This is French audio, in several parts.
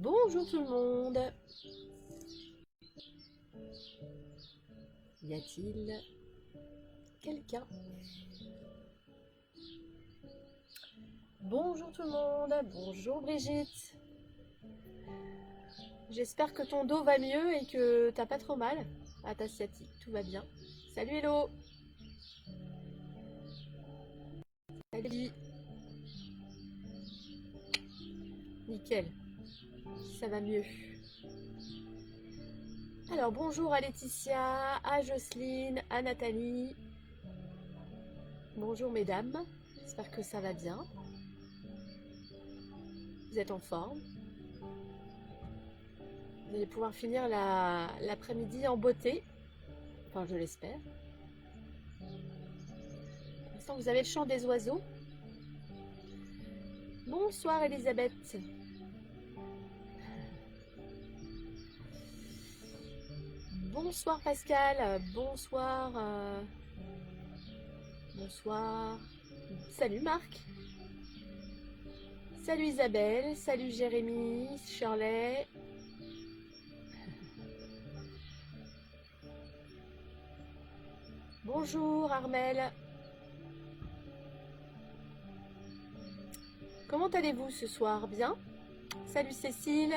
Bonjour tout le monde. Y a-t-il quelqu'un? Bonjour tout le monde. Bonjour Brigitte. J'espère que ton dos va mieux et que t'as pas trop mal à ta sciatique. Tout va bien. Salut Hello. Salut. Nickel. Ça va mieux. Alors bonjour à Laetitia, à Jocelyne, à Nathalie. Bonjour mesdames. J'espère que ça va bien. Vous êtes en forme. Vous allez pouvoir finir l'après-midi en beauté. Enfin, je l'espère. Pour l'instant, vous avez le chant des oiseaux. Bonsoir Elisabeth. Bonsoir Pascal. Bonsoir. Bonsoir. Salut Marc. Salut Isabelle. Salut Jérémy. Shirley. Bonjour Armel. Comment allez-vous ce soir? Bien? Salut Cécile.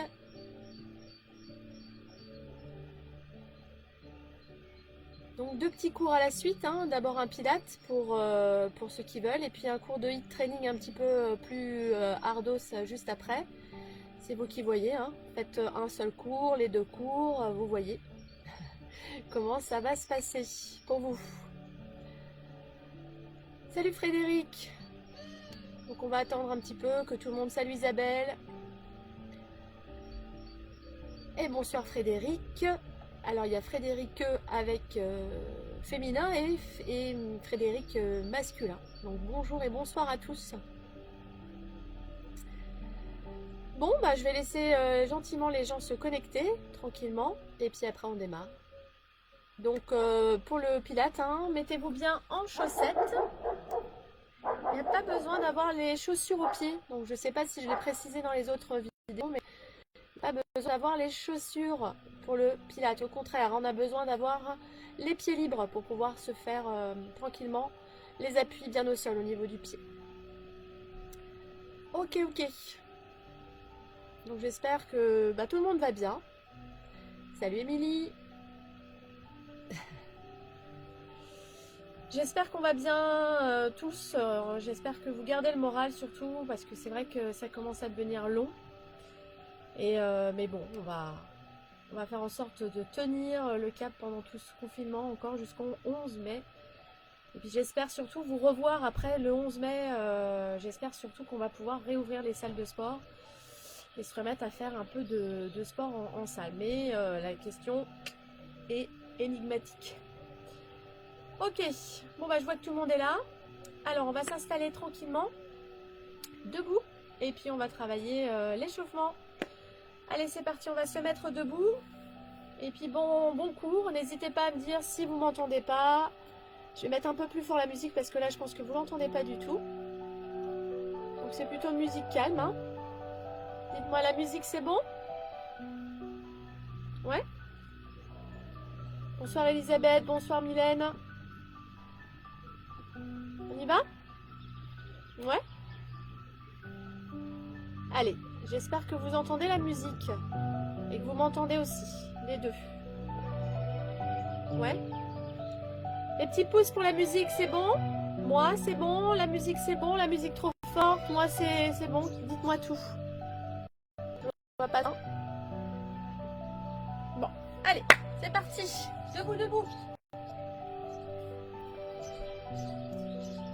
Donc deux petits cours à la suite, hein. D'abord un Pilates pour ceux qui veulent, et puis un cours de HIIT training un petit peu plus ardos juste après. C'est vous qui voyez, hein. Faites un seul cours, les deux cours, vous voyez comment ça va se passer pour vous. Salut Frédéric. Donc on va attendre un petit peu que tout le monde... Salut Isabelle. Et bonsoir Frédéric. Alors il y a Frédéric avec féminin et Frédéric masculin. Donc bonjour et bonsoir à tous. Bon bah je vais laisser gentiment les gens se connecter tranquillement et puis après on démarre. Donc pour le Pilates, hein, mettez-vous bien en chaussettes. Il n'y a pas besoin d'avoir les chaussures aux pieds. Donc je ne sais pas si je l'ai précisé dans les autres vidéos, mais pas besoin d'avoir les chaussures pour le Pilates. Au contraire, on a besoin d'avoir les pieds libres pour pouvoir se faire tranquillement les appuis bien au sol au niveau du pied. Ok. Donc j'espère que tout le monde va bien. Salut Émilie. J'espère qu'on va bien tous. J'espère que vous gardez le moral surtout parce que c'est vrai que ça commence à devenir long. Et mais bon, on va faire en sorte de tenir le cap pendant tout ce confinement encore jusqu'au 11 mai. Et puis j'espère surtout vous revoir après le 11 mai. J'espère surtout qu'on va pouvoir réouvrir les salles de sport et se remettre à faire un peu de sport en salle. Mais la question est énigmatique. Ok, bon bah je vois que tout le monde est là. Alors on va s'installer tranquillement, debout, et puis on va travailler l'échauffement. Allez c'est parti, on va se mettre debout. Et puis bon cours, n'hésitez pas à me dire si vous m'entendez pas. Je vais mettre un peu plus fort la musique parce que là je pense que vous l'entendez pas du tout. Donc c'est plutôt une musique calme, hein. Dites-moi la musique c'est bon? Ouais. Bonsoir Elisabeth, bonsoir Mylène. On y va? Ouais. Allez, j'espère que vous entendez la musique et que vous m'entendez aussi, les deux. Ouais. Les petits pouces pour la musique, c'est bon? Moi, c'est bon. La musique, c'est bon. La musique trop forte, moi, c'est bon. Dites-moi tout. Je vois pas. Bon, allez, c'est parti. Debout.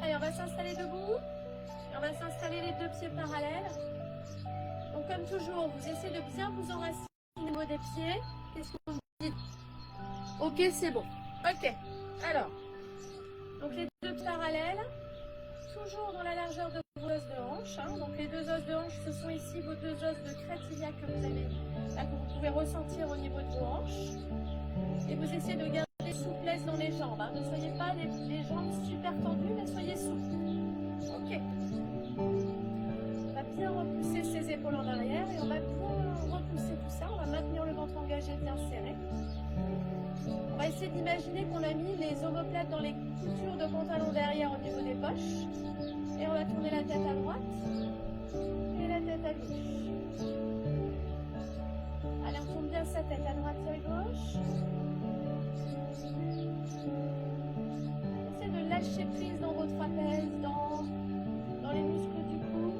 Allez, on va s'installer debout. Et on va s'installer les deux pieds parallèles. Donc, comme toujours, vous essayez de bien vous enraciner au niveau des pieds. Qu'est-ce que vous dites? Ok, c'est bon. Ok. Alors, donc les deux pieds parallèles, toujours dans la largeur de vos os de hanche. Hein. Donc, les deux os de hanche, ce sont ici vos deux os de crête iliaque que vous avez, là, que vous pouvez ressentir au niveau de vos hanches. Et vous essayez de garder souplesse dans les jambes. Hein. Ne soyez pas les jambes super tendues, mais soyez souples. Ok. On va bien repousser ses épaules en arrière et on va bien essaie d'imaginer qu'on a mis les omoplates dans les coutures de pantalon derrière au niveau des poches. Et on va tourner la tête à droite et la tête à gauche. Allez, on tourne bien sa tête à droite et à gauche. Essayez de lâcher prise dans vos trapèzes, dans les muscles du cou.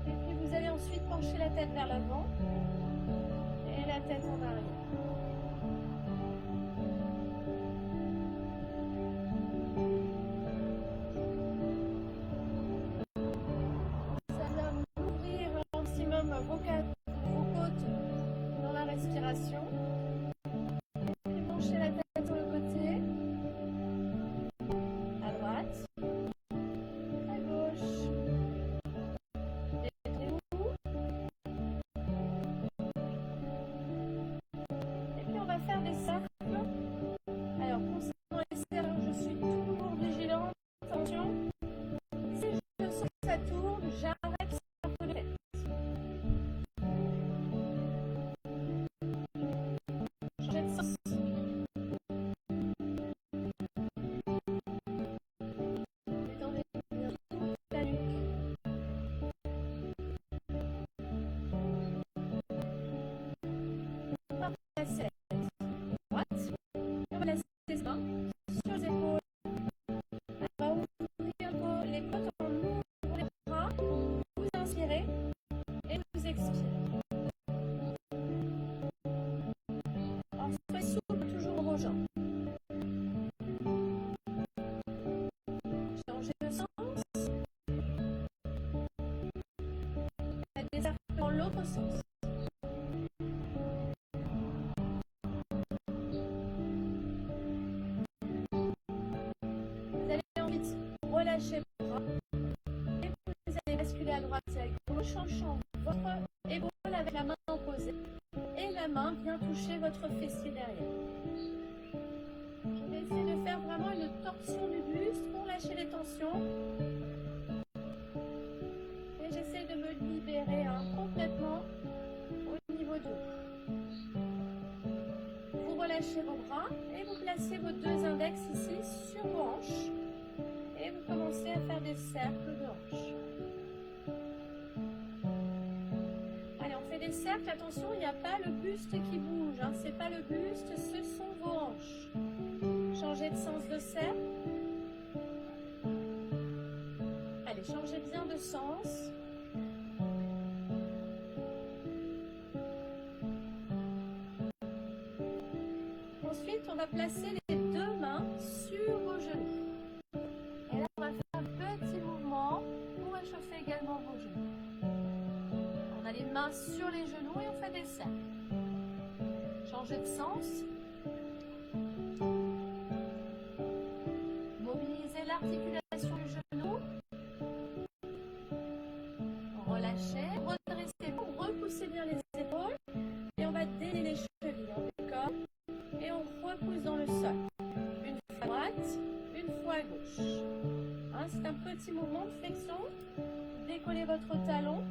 Et puis vous allez ensuite pencher la tête vers l'avant et la tête en arrière. Ça vient ouvrir au maximum vos côtes dans la respiration. Et puis penchez la tête sur le côté, à droite, à gauche. Détendez-vous. Et puis on va faire des cercles. Alors concernant les cercles, je suis toujours vigilante. Attention. Si je sens que ça tourne, j'arrête le cercle de tête. Changez de sens. Détendez bien toute la nuque. On va placer la tête droite. Et on va laisser ses mains sur les épaules. On va ouvrir les côtes en ouvrant les bras. Vous inspirez et vous expirez. Alors, soyez souple toujours vos jambes. Changez de sens. Faites des cercles dans l'autre sens. Vous allez ensuite relâcher vos bras et vous allez basculer à droite et à gauche en changeant votre épaule avec la main opposée et la main vient toucher votre fessier derrière. Je vais essayer de faire vraiment une torsion du buste pour lâcher les tensions. Et j'essaie de me libérer complètement au niveau du haut. Vous relâchez vos bras et vous placez vos deux index ici sur vos hanches. Et vous commencez à faire des cercles de hanches. Allez, on fait des cercles. Attention, il n'y a pas le buste qui bouge. Ce n'est pas le buste, ce sont vos hanches. Changez de sens de cercle. Allez, changez bien de sens. Ensuite, on va placer les deux mains sur vos genoux. Et là, on va faire un petit mouvement pour réchauffer également vos genoux. On a les mains sur les genoux et on fait des cercles. Changez de sens. Mobilisez l'articulation du genou. Relâchez, redressez-vous, repoussez bien les épaules. Et on va délier les chevilles. On décolle et on repousse dans le sol. Une fois à droite, une fois à gauche. C'est un petit mouvement de flexion. Vous décollez votre talon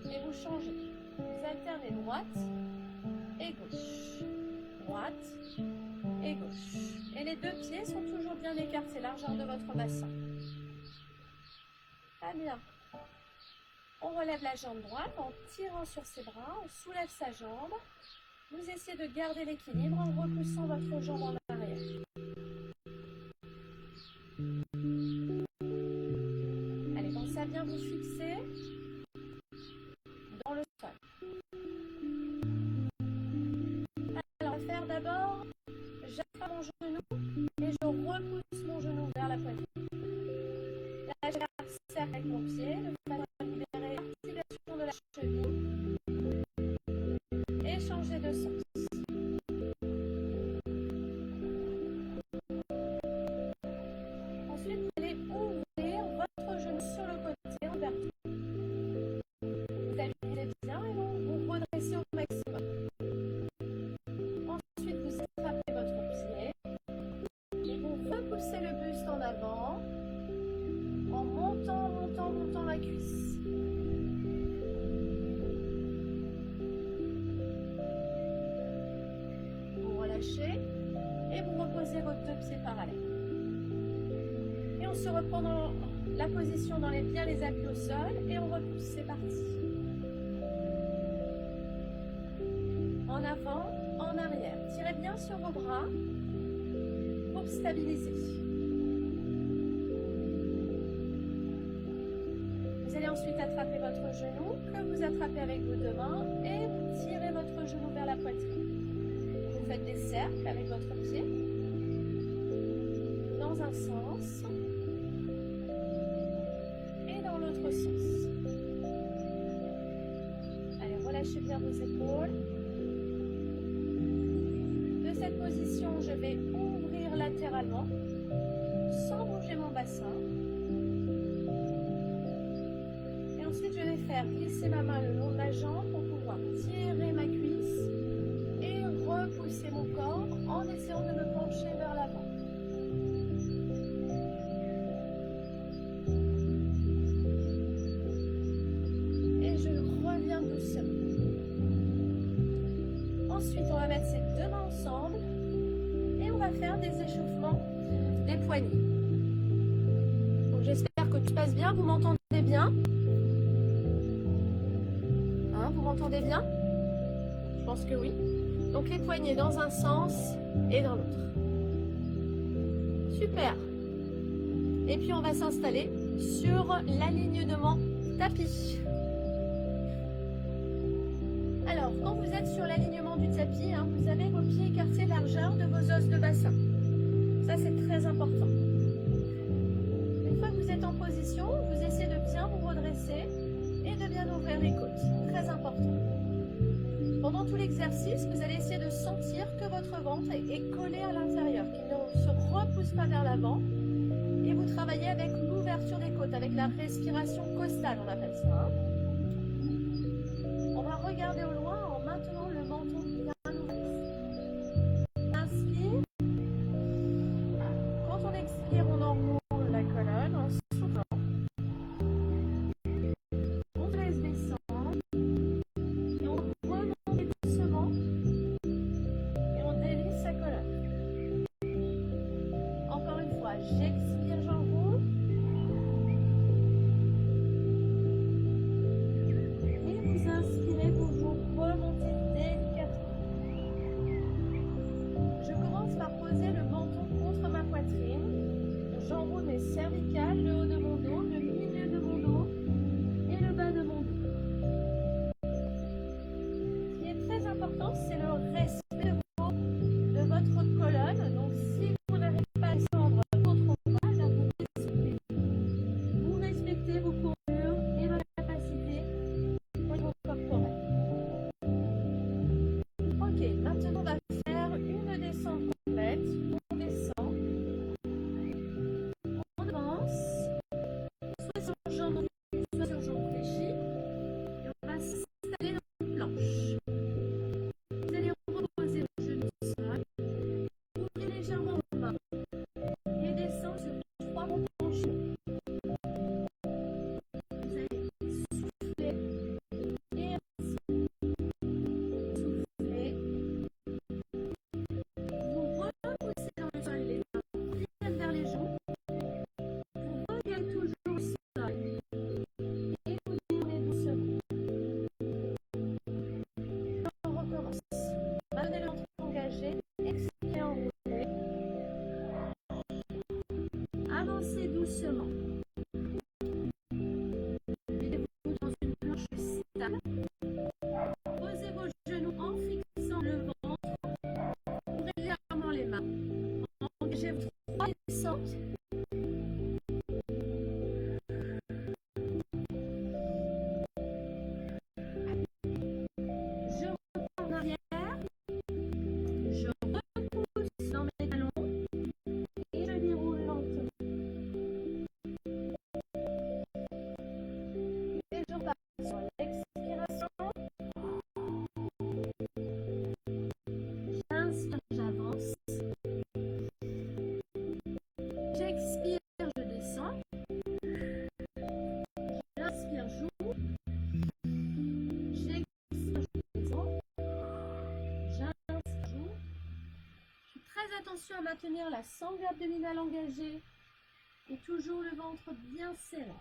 et vous changez. Vous alternez droite et gauche. Droite et gauche. Et les deux pieds sont toujours bien écartés, largeur de votre bassin. Très bien. On relève la jambe droite en tirant sur ses bras, on soulève sa jambe. Vous essayez de garder l'équilibre en repoussant votre jambe en arrière. Allez, pensez à bien vous fixer dans le sol. Alors, on va faire d'abord, j'attrape mon genou et je repousse mon genou vers la poitrine. Là, je cercle avec mon pied, de façon à libérer l'articulation de la cheville et changer de sens. Ensuite, vous allez ouvrir votre genou sur le côté en verticale. Vous appuyez bien et vous redressez au maximum. Ensuite, vous attrapez votre pied et vous repoussez le buste en avant en montant la cuisse. pied parallèle. Et on se reprend dans la position dans bien les appuis au sol et on repousse, c'est parti. En avant, en arrière. Tirez bien sur vos bras pour stabiliser. Vous allez ensuite attraper votre genou, que vous attrapez avec vos deux mains et vous tirez votre genou vers la poitrine. Vous faites des cercles avec votre pied dans un sens et dans l'autre sens. Allez, relâchez bien vos épaules. De cette position, je vais ouvrir latéralement sans bouger mon bassin. Ensuite, je vais faire glisser ma main le long de ma jambe pour pouvoir tirer ma cuisse et repousser mon corps en essayant de me pencher vers l'avant. Et je reviens doucement. Ensuite, on va mettre ces deux mains ensemble et on va faire des échauffements des poignets. Donc, j'espère que tout passe bien. Vous m'entendez bien ? Vous m'entendez bien? Je pense que oui. Donc les poignets dans un sens et dans l'autre. Super. Et puis on va s'installer sur l'alignement tapis. Alors, quand vous êtes sur l'alignement du tapis, vous avez vos pieds écartés largeur de vos os de bassin. Ça, c'est très important. Une fois que vous êtes en position, vous essayez de bien vous redresser et de bien ouvrir les côtes. Très important. Pendant tout l'exercice, vous allez essayer de sentir que votre ventre est collé à l'intérieur, qu'il ne se repousse pas vers l'avant. Et vous travaillez avec l'ouverture des côtes, avec la respiration costale, on appelle ça. On va regarder au loin en maintenant le menton bien ouvert. Inspire. Quand on expire, on enroule la colonne en soufflant. J'expire, j'enroule. Et vous inspirez pour vous remonter délicatement. Je commence par poser le menton contre ma poitrine. J'enroule mes cervicales, le haut de mon dos, le milieu de mon dos et le bas de mon dos. Ce qui est très important, c'est le respect de votre colonne. Donc si vous n'arrivez pas à descendre, avancez doucement. Mettez-vous dans une planche stable. Posez vos genoux en fixant le ventre. Ouvrez légèrement les mains. Engagez vos trois descentes. Je reprends en arrière. Je repousse dans mes talons. Et je déroule lentement. Et je repars sur l'expiration. J'inspire, j'avance. à maintenir la sangle abdominale engagée et toujours le ventre bien serré.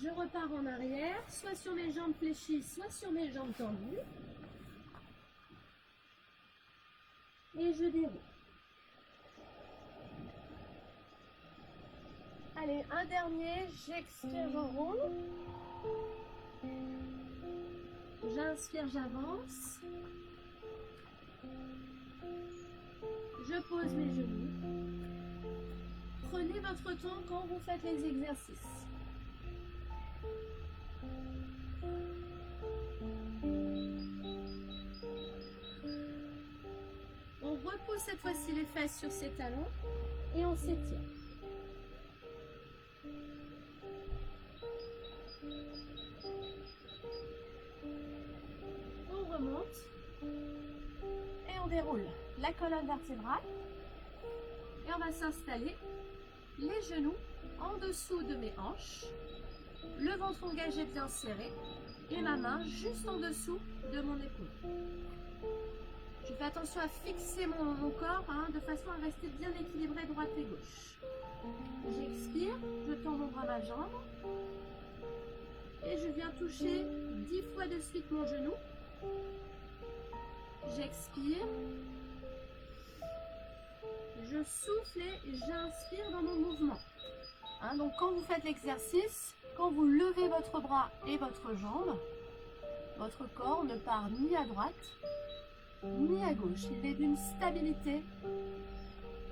Je repars en arrière, soit sur mes jambes fléchies, soit sur mes jambes tendues. Et je déroule. Allez, un dernier, j'expire, j'enroule. J'inspire, j'avance. Je pose mes genoux. Prenez votre temps quand vous faites les exercices. On repose cette fois-ci les fesses sur ses talons et on s'étire. On remonte et on déroule la colonne vertébrale et on va s'installer les genoux en dessous de mes hanches, le ventre engagé bien serré et ma main juste en dessous de mon épaule. Je fais attention à fixer mon corps de façon à rester bien équilibré droite et gauche. J'expire, je tends mon bras, ma jambe et je viens toucher 10 fois de suite mon genou. J'expire, je souffle et j'inspire dans mon mouvement. Donc quand vous faites l'exercice, quand vous levez votre bras et votre jambe, votre corps ne part ni à droite ni à gauche. Il est d'une stabilité,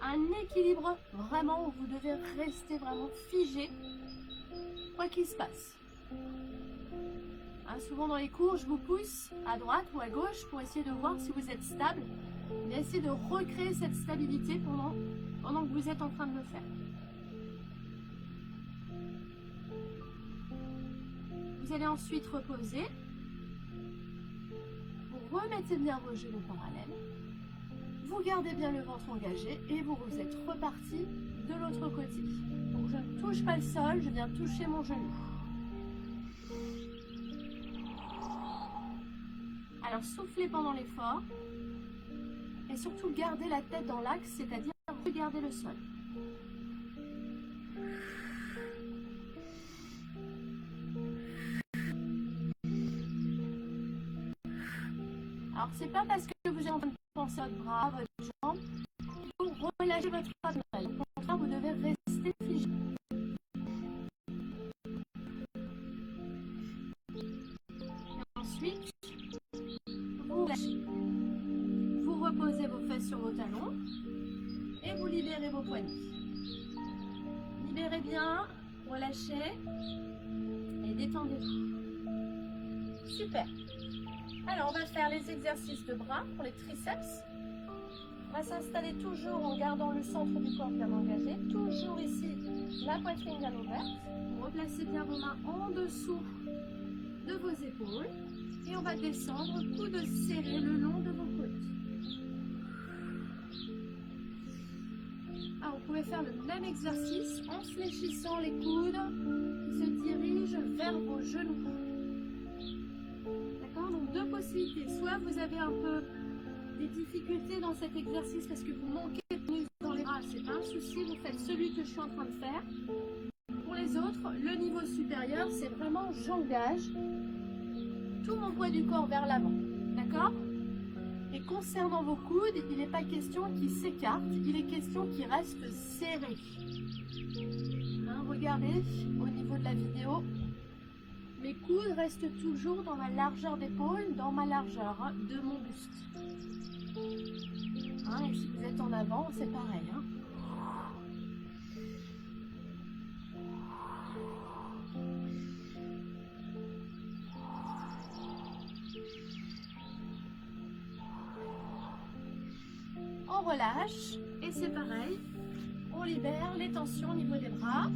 un équilibre vraiment où vous devez rester vraiment figé, quoi qu'il se passe. Souvent dans les cours, je vous pousse à droite ou à gauche pour essayer de voir si vous êtes stable, mais essayez de recréer cette stabilité pendant que vous êtes en train de le faire. Vous allez ensuite reposer. Vous remettez bien vos genoux parallèles. Vous gardez bien le ventre engagé et vous êtes reparti de l'autre côté. Donc je ne touche pas le sol, je viens toucher mon genou. Alors soufflez pendant l'effort et surtout gardez la tête dans l'axe, c'est-à-dire regardez le sol. Alors c'est pas parce que vous êtes en train de penser à votre bras, à votre jambe, qu'il faut relâcher votre abdomen. Au contraire, vous devez rester figé. Et ensuite, vous lâchez. Vous reposez vos fesses sur vos talons et vous libérez vos poignets. Libérez bien, relâchez et détendez-vous. Super. Alors, on va faire les exercices de bras pour les triceps. On va s'installer toujours en gardant le centre du corps bien engagé. Toujours ici, la poitrine bien ouverte. Vous replacez bien vos mains en dessous de vos épaules. Et on va descendre, coudes serrés le long de vos côtes. Alors, vous pouvez faire le même exercice en fléchissant les coudes qui se dirigent vers vos genoux. Donc deux possibilités, soit vous avez un peu des difficultés dans cet exercice parce que vous manquez de muscles dans les bras, c'est pas un souci, vous faites celui que je suis en train de faire. Pour les autres, le niveau supérieur, c'est vraiment j'engage tout mon poids du corps vers l'avant, d'accord? Et concernant vos coudes, il n'est pas question qu'ils s'écartent, il est question qu'ils restent serrés. Regardez au niveau de la vidéo. Mes coudes restent toujours dans ma largeur d'épaule, dans ma largeur de mon buste. Et si vous êtes en avant, c'est pareil. On relâche et c'est pareil. On libère les tensions au niveau des bras.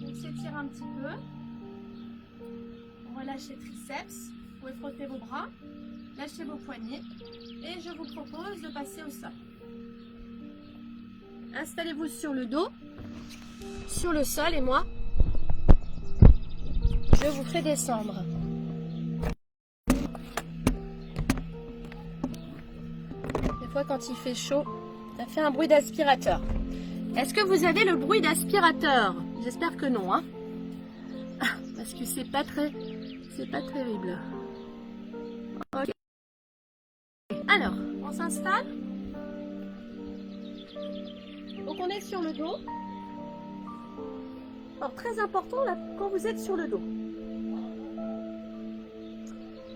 On s'étire un petit peu. Relâchez les triceps, vous pouvez frotter vos bras, lâchez vos poignets et je vous propose de passer au sol. Installez-vous sur le dos, sur le sol et moi, je vous fais descendre. Des fois quand il fait chaud, Ça fait un bruit d'aspirateur. Est-ce que vous avez le bruit d'aspirateur? J'espère que non, hein. Parce que c'est pas terrible. Ok. Alors, on s'installe. Donc on est sur le dos. Alors très important là, quand vous êtes sur le dos.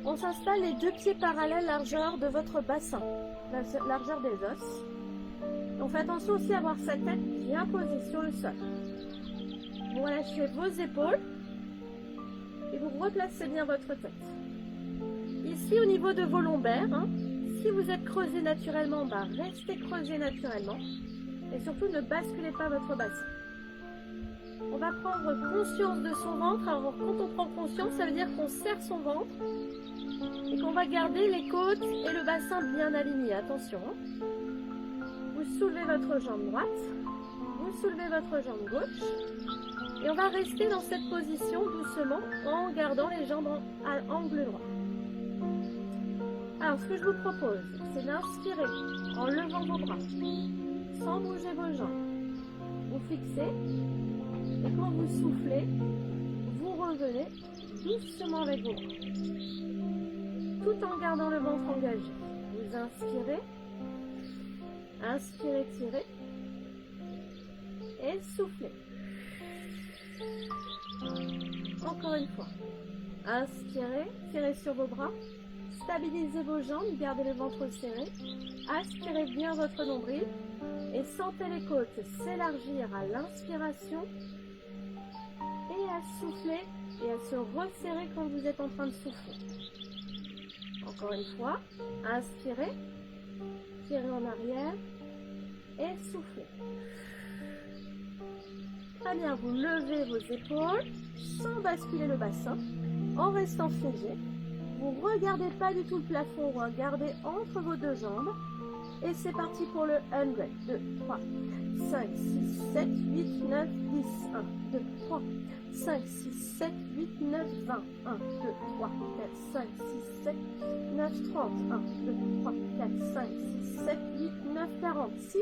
On s'installe les deux pieds parallèles largeur de votre bassin, la largeur des os. Donc faites attention aussi à avoir sa tête bien posée sur le sol. Vous relâchez vos épaules et vous replacez bien votre tête. Ici au niveau de vos lombaires, hein, si vous êtes creusé naturellement, restez creusé naturellement. Et surtout ne basculez pas votre bassin. On va prendre conscience de son ventre. Alors quand on prend conscience, ça veut dire qu'on serre son ventre et qu'on va garder les côtes et le bassin bien alignés. Attention. Vous soulevez votre jambe droite, vous soulevez votre jambe gauche et on va rester dans cette position doucement en gardant les jambes à angle droit. Alors ce que je vous propose, c'est d'inspirer en levant vos bras, sans bouger vos jambes. Vous fixez et quand vous soufflez, vous revenez doucement avec vos bras, tout en gardant le ventre engagé. Vous inspirez. Inspirez, tirez et soufflez. Encore une fois. Inspirez, tirez sur vos bras, stabilisez vos jambes, gardez le ventre serré. Aspirez bien votre nombril et sentez les côtes s'élargir à l'inspiration et à souffler et à se resserrer quand vous êtes en train de souffler. Encore une fois, inspirez, tirez en arrière et soufflez. Très bien, vous levez vos épaules sans basculer le bassin, en restant figé. Vous ne regardez pas du tout le plafond, vous regardez entre vos deux jambes. Et c'est parti pour le 100. 2, 3, 5, 6, 7, 8, 9, 10. 1, 2, 3, 5, 6, 7, 8, 9, 20. 1, 2, 3, 4, 5, 6, 7, 9, 30. 1, 2, 3, 4, 5, 6, 7, 8, 9, 40. Si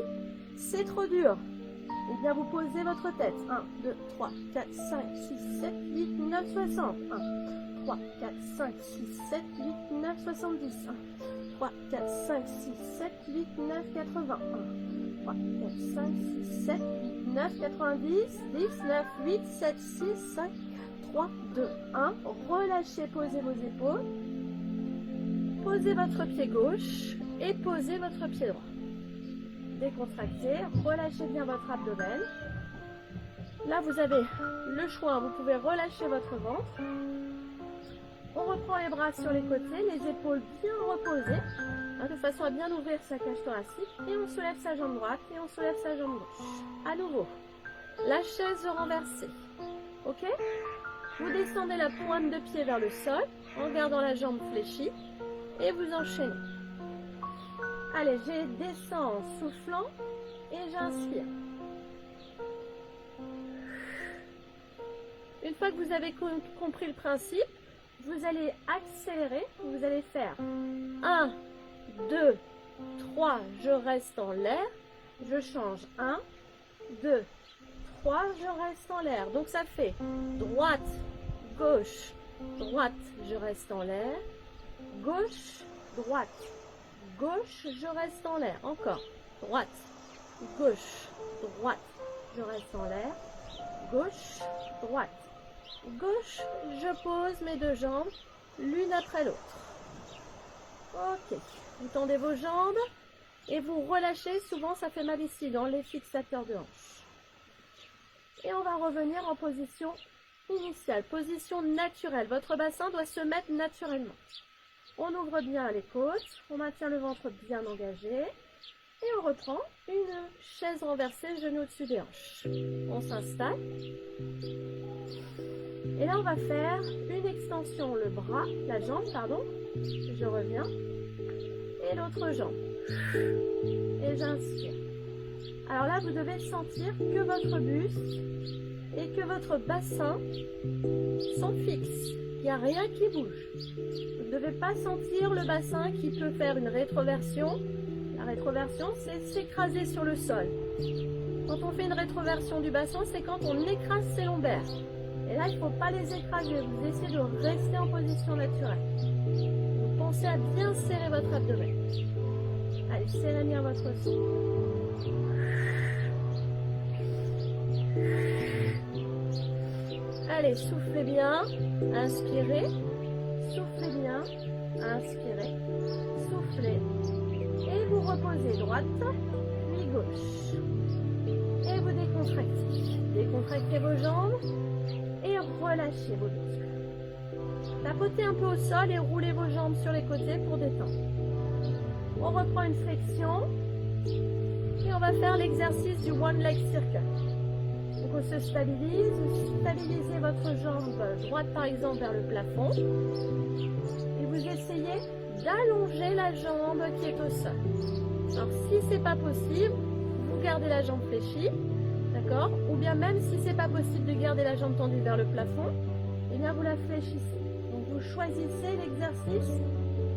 c'est trop dur, eh bien vous posez votre tête. 1, 2, 3, 4, 5, 6, 7, 8, 9, 60. 1, 3, 4, 5, 6, 7, 8, 9, 70. 1, 3, 4, 5, 6, 7, 8, 9, 80. 1, 3, 4, 5, 6, 7, 8, 9, 90. 10, 9, 8, 7, 6, 5, 3, 2, 1. Relâchez, posez vos épaules. Posez votre pied gauche et posez votre pied droit. Décontractez, relâchez bien votre abdomen. Là, vous avez le choix, vous pouvez relâcher votre ventre. On reprend les bras sur les côtés, les épaules bien reposées, de façon à bien ouvrir sa cage thoracique. Et on soulève sa jambe droite et on soulève sa jambe gauche. À nouveau, la chaise renversée. Ok? Vous descendez la pointe de pied vers le sol en gardant la jambe fléchie et vous enchaînez. Allez, je descends en soufflant et j'inspire. Une fois que vous avez compris le principe, vous allez accélérer, vous allez faire 1, 2, 3, je reste en l'air, je change 1, 2, 3, je reste en l'air. Donc ça fait droite, gauche, droite, je reste en l'air, gauche, droite, gauche, je reste en l'air. Encore, droite, gauche, droite, je reste en l'air, gauche, droite. Gauche, je pose mes deux jambes l'une après l'autre. Ok, vous tendez vos jambes et vous relâchez. Souvent, ça fait mal ici dans les fixateurs de hanches. Et on va revenir en position initiale, position naturelle. Votre bassin doit se mettre naturellement. On ouvre bien les côtes, on maintient le ventre bien engagé et on reprend une chaise renversée, genou au-dessus des hanches. On s'installe. Et là, on va faire une extension, le bras, la jambe, pardon. Je reviens. Et l'autre jambe. Et j'inspire. Alors là, vous devez sentir que votre buste et que votre bassin sont fixes. Il n'y a rien qui bouge. Vous ne devez pas sentir le bassin qui peut faire une rétroversion. La rétroversion, c'est s'écraser sur le sol. Quand on fait une rétroversion du bassin, c'est quand on écrase ses lombaires. Et là, il ne faut pas les écraser. Vous essayez de rester en position naturelle. Vous pensez à bien serrer votre abdomen. Allez, serrez bien votre sang. Allez, soufflez bien. Inspirez. Soufflez bien. Inspirez. Soufflez. Et vous reposez droite, puis gauche. Et vous décontractez. Décontractez vos jambes et relâchez vos muscles. Tapotez un peu au sol et roulez vos jambes sur les côtés pour détendre. On reprend une flexion et on va faire l'exercice du One Leg Circle. Donc on se stabilise, vous stabilisez votre jambe droite par exemple vers le plafond et vous essayez d'allonger la jambe qui est au sol. Alors si c'est pas possible, vous gardez la jambe fléchie, d'accord? Ou bien même si c'est pas possible de garder la jambe tendue vers le plafond, eh bien vous la fléchissez. Donc vous choisissez l'exercice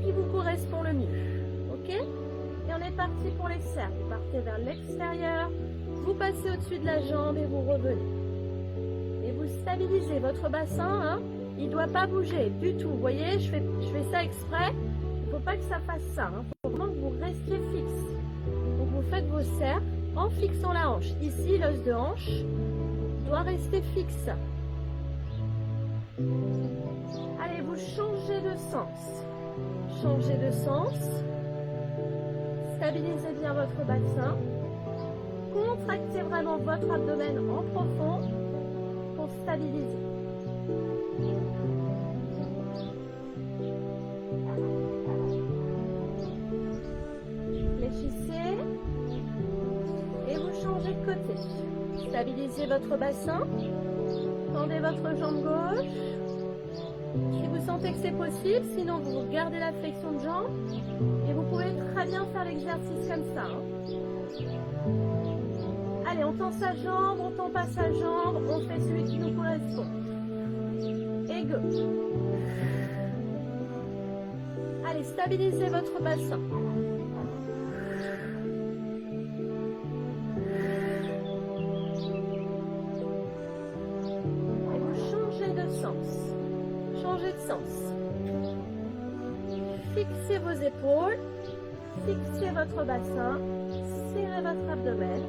qui vous correspond le mieux, ok? Et on est parti pour les cercles. Vous partez vers l'extérieur, vous passez au-dessus de la jambe et vous revenez. Et vous stabilisez votre bassin, hein? Il ne doit pas bouger du tout. Vous voyez, je fais ça exprès. Il ne faut pas que ça fasse ça. Il faut vraiment que vous restiez fixe. Donc vous faites vos cercles en fixant la hanche. Ici, l'os de hanche doit rester fixe. Allez, vous changez de sens. Changez de sens. Stabilisez bien votre bassin. Contractez vraiment votre abdomen en profond pour stabiliser. Fléchissez et vous changez de côté. Stabilisez votre bassin. Tendez votre jambe gauche. Si vous sentez que c'est possible, sinon vous gardez la flexion de jambe et vous pouvez très bien faire l'exercice comme ça. Allez, on tend sa jambe, on tend pas sa jambe, on fait celui qui nous correspond. Et go. Allez, stabilisez votre bassin. Et vous changez de sens. Changez de sens. Fixez vos épaules, fixez votre bassin, serrez votre abdomen.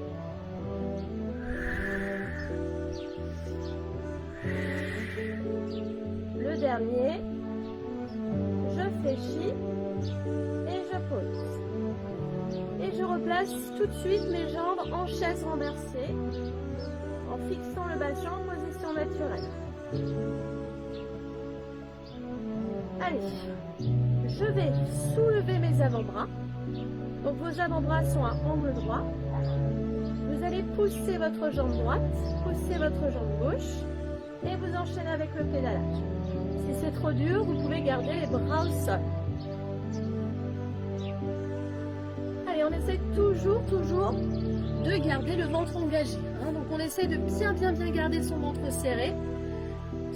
Le dernier, je fléchis et je pose. Et je replace tout de suite mes jambes en chaise renversée en fixant le bassin en position naturelle. Allez, je vais soulever mes avant-bras. Donc vos avant-bras sont à angle droit. Vous allez pousser votre jambe droite, pousser votre jambe gauche et vous enchaînez avec le pédalage. Si c'est trop dur, vous pouvez garder les bras au sol. Allez, on essaie toujours de garder le ventre engagé. Donc on essaie de bien garder son ventre serré.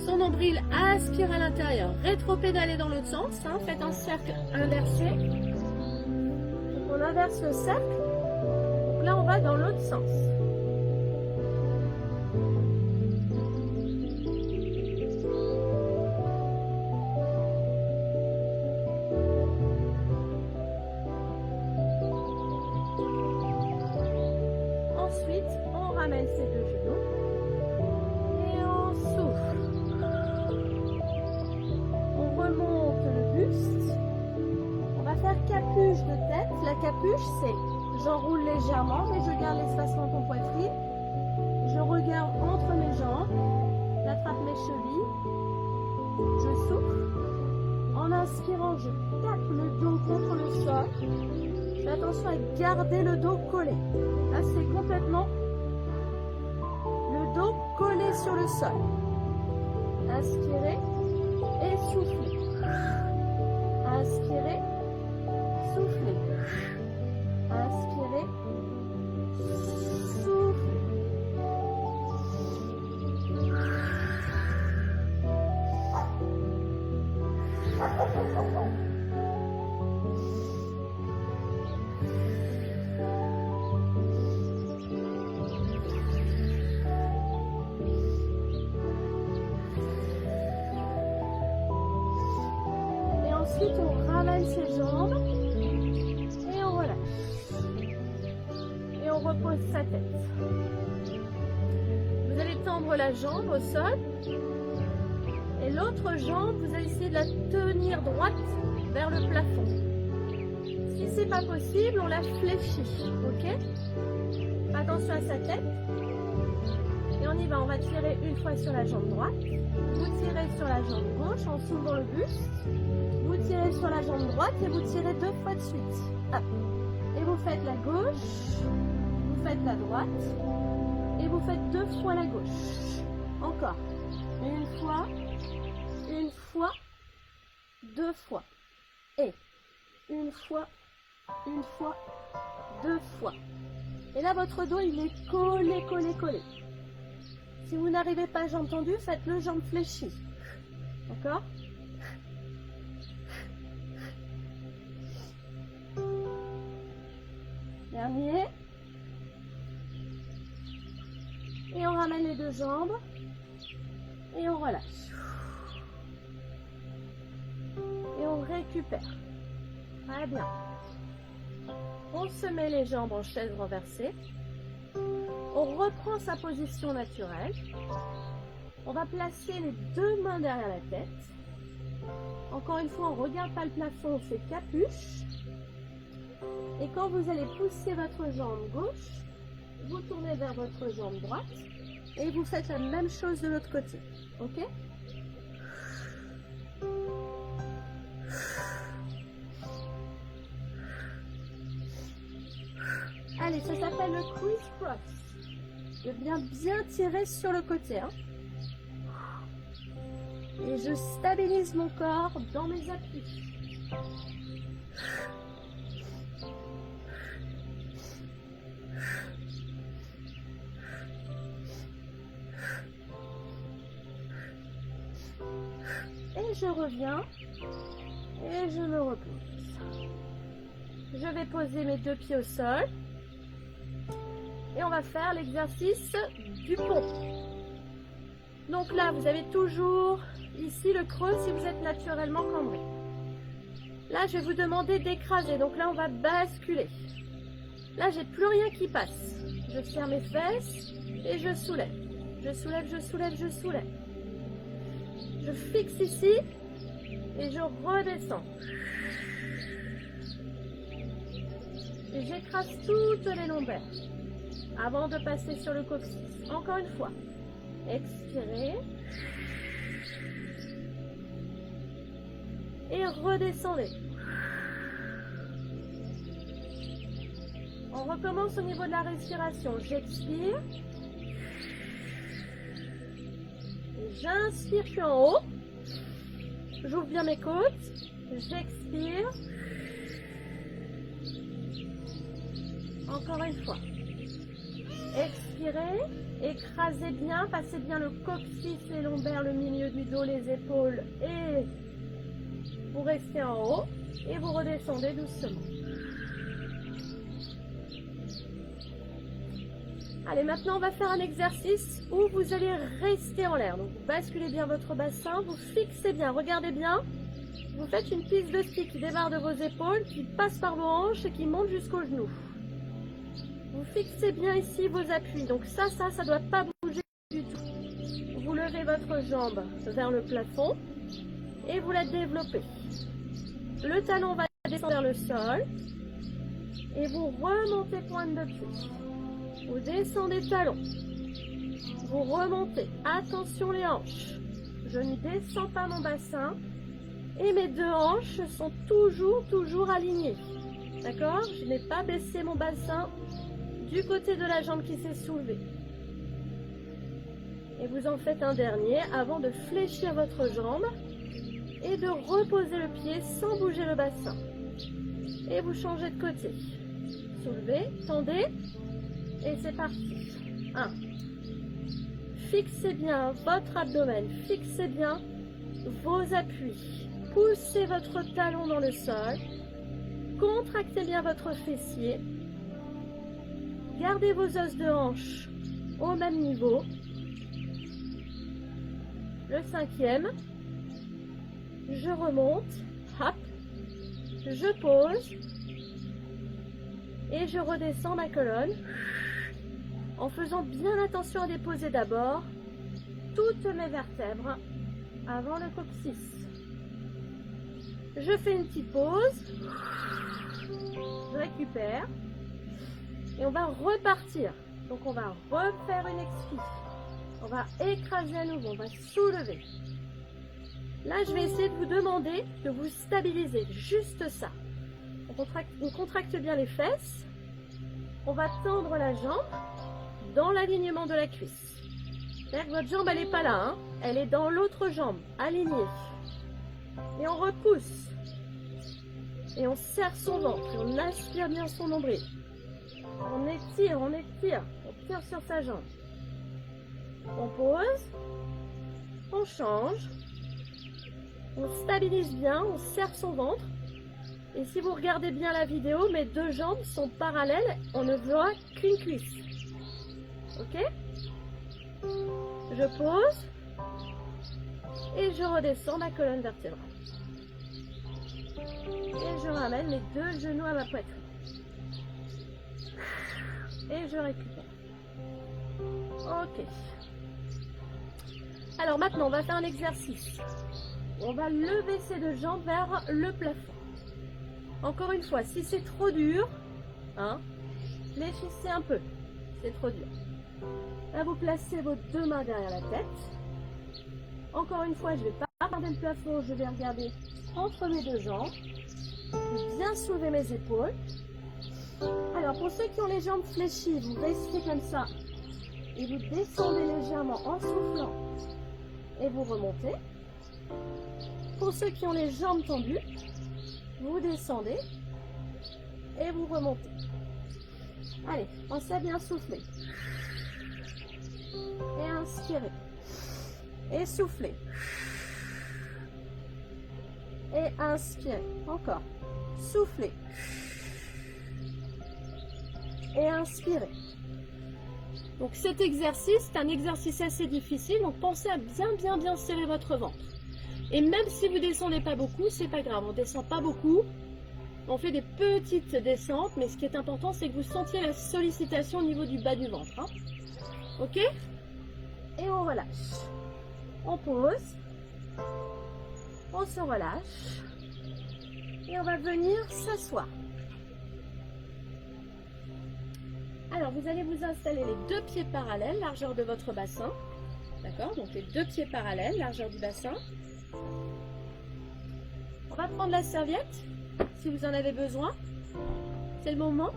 Son nombril aspire à l'intérieur. Rétro-pédaler dans l'autre sens. Faites un cercle inversé. Donc on inverse le cercle. Donc là, on va dans l'autre sens. Ensuite, on ramène ses deux genoux. Et on souffle. On remonte le buste. On va faire capuche de tête. La capuche, c'est j'enroule légèrement, mais je garde l'espacement de mon poitrine. Je regarde entre mes jambes. J'attrape mes chevilles. Je souffle. En inspirant, je tape le dos contre le sol. Fais attention à garder le dos collé. Là, c'est complètement le dos collé sur le sol. Inspirez et soufflez. Inspirez, soufflez. Inspirez, soufflez. ramène ses jambes et on relâche. Et on repose sa tête. Vous allez tendre la jambe au sol. Et l'autre jambe, vous allez essayer de la tenir droite vers le plafond. Si c'est pas possible, on la fléchit. Ok? Attention à sa tête. Et on y va, on va tirer une fois sur la jambe droite. Vous tirez sur la jambe gauche en soulevant le buste. Vous tirez sur la jambe droite et vous tirez 2 fois de suite. Hop. Et vous faites la gauche, vous faites la droite et vous faites 2 fois la gauche. Encore. Une fois, 2 fois. Et une fois, 2 fois. Et là, votre dos, il est collé, collé, collé. Si vous n'arrivez pas jambe tendue, faites-le jambe fléchie. D'accord? Dernier. Et on ramène les 2 jambes. Et on relâche. Et on récupère. Très bien. On se met les jambes en chaise renversée. On reprend sa position naturelle. On va placer les 2 mains derrière la tête. Encore une fois, on ne regarde pas le plafond, on fait capuche. Et quand vous allez pousser votre jambe gauche, vous tournez vers votre jambe droite et vous faites la même chose de l'autre côté. Ok? Allez, ça s'appelle le criss-cross. Je viens bien tirer sur le côté. Hein. Et je stabilise mon corps dans mes appuis. Et je reviens. Et je me repose. Je vais poser mes 2 pieds au sol. Et on va faire l'exercice du pont. Donc là, vous avez toujours ici le creux si vous êtes naturellement cambré. Là, je vais vous demander d'écraser. Donc là, on va basculer. Là, j'ai plus rien qui passe. Je serre mes fesses et je soulève. Je soulève, je soulève, je soulève. Je fixe ici et je redescends. Et j'écrase toutes les lombaires avant de passer sur le coccyx. Encore une fois. Expirez. Et redescendez. On recommence au niveau de la respiration. J'expire. J'inspire, je suis en haut. J'ouvre bien mes côtes. J'expire. Encore une fois. Expirez. Écrasez bien. Passez bien le coccyx, les lombaires, le milieu du dos, les épaules. Et vous restez en haut. Et vous redescendez doucement. Allez, maintenant on va faire un exercice où vous allez rester en l'air. Donc vous basculez bien votre bassin, vous fixez bien, regardez bien. Vous faites une piste de ski qui démarre de vos épaules, qui passe par vos hanches et qui monte jusqu'aux genoux. Vous fixez bien ici vos appuis. Donc ça ne doit pas bouger du tout. Vous levez votre jambe vers le plafond et vous la développez. Le talon va descendre vers le sol et vous remontez pointe de pied. Vous descendez talon. Vous remontez. Attention les hanches. Je ne descends pas mon bassin. Et mes 2 hanches sont toujours alignées. D'accord? Je n'ai pas baissé mon bassin du côté de la jambe qui s'est soulevée. Et vous en faites un dernier avant de fléchir votre jambe et de reposer le pied sans bouger le bassin. Et vous changez de côté. Soulevez, tendez. Et c'est parti. 1. Fixez bien votre abdomen. Fixez bien vos appuis. Poussez votre talon dans le sol. Contractez bien votre fessier. Gardez vos os de hanche au même niveau. Le 5e. Je remonte. Hop. je pose et je redescends ma colonne en faisant bien attention à déposer d'abord toutes mes vertèbres avant le coccyx. Je fais une petite pause, je récupère et on va repartir. Donc on va refaire une expire, on va écraser à nouveau, on va soulever. Là je vais essayer de vous demander de vous stabiliser, juste ça. On contracte bien les fesses, on va tendre la jambe dans l'alignement de la cuisse. C'est-à-dire que votre jambe elle n'est pas là, hein, elle est dans l'autre jambe, alignée. Et on repousse. Et on serre son ventre. Et on aspire bien son nombril. On étire, on étire. On tire sur sa jambe. On pose. On change. On stabilise bien. On serre son ventre. Et si vous regardez bien la vidéo, mes deux jambes sont parallèles. On ne voit qu'une cuisse. Ok? Je pose. Et je redescends ma colonne vertébrale. Et je ramène les deux genoux à ma poitrine. Et je récupère. Ok. Alors maintenant, on va faire un exercice. On va lever ces deux jambes vers le plafond. Encore une fois, si c'est trop dur, hein, fléchissez un peu. C'est trop dur. Là, vous placez vos deux mains derrière la tête. Encore une fois, je ne vais pas regarder le plafond, je vais regarder entre mes deux jambes. Bien soulever mes épaules. Alors, pour ceux qui ont les jambes fléchies, vous restez comme ça. Et vous descendez légèrement en soufflant. Et vous remontez. Pour ceux qui ont les jambes tendues, vous descendez. Et vous remontez. Allez, pensez à bien souffler. Et inspirez. Et soufflez. Et inspirez. Encore. Soufflez. Et inspirez. Donc cet exercice, c'est un exercice assez difficile. Donc pensez à bien serrer votre ventre. Et même si vous ne descendez pas beaucoup, c'est pas grave. On ne descend pas beaucoup. On fait des petites descentes. Mais ce qui est important, c'est que vous sentiez la sollicitation au niveau du bas du ventre. Hein. Ok? Et on relâche. On pose. On se relâche. Et on va venir s'asseoir. Alors, vous allez vous installer les deux pieds parallèles, largeur de votre bassin. D'accord? Donc, les deux pieds parallèles, largeur du bassin. On va prendre la serviette, si vous en avez besoin. C'est le moment.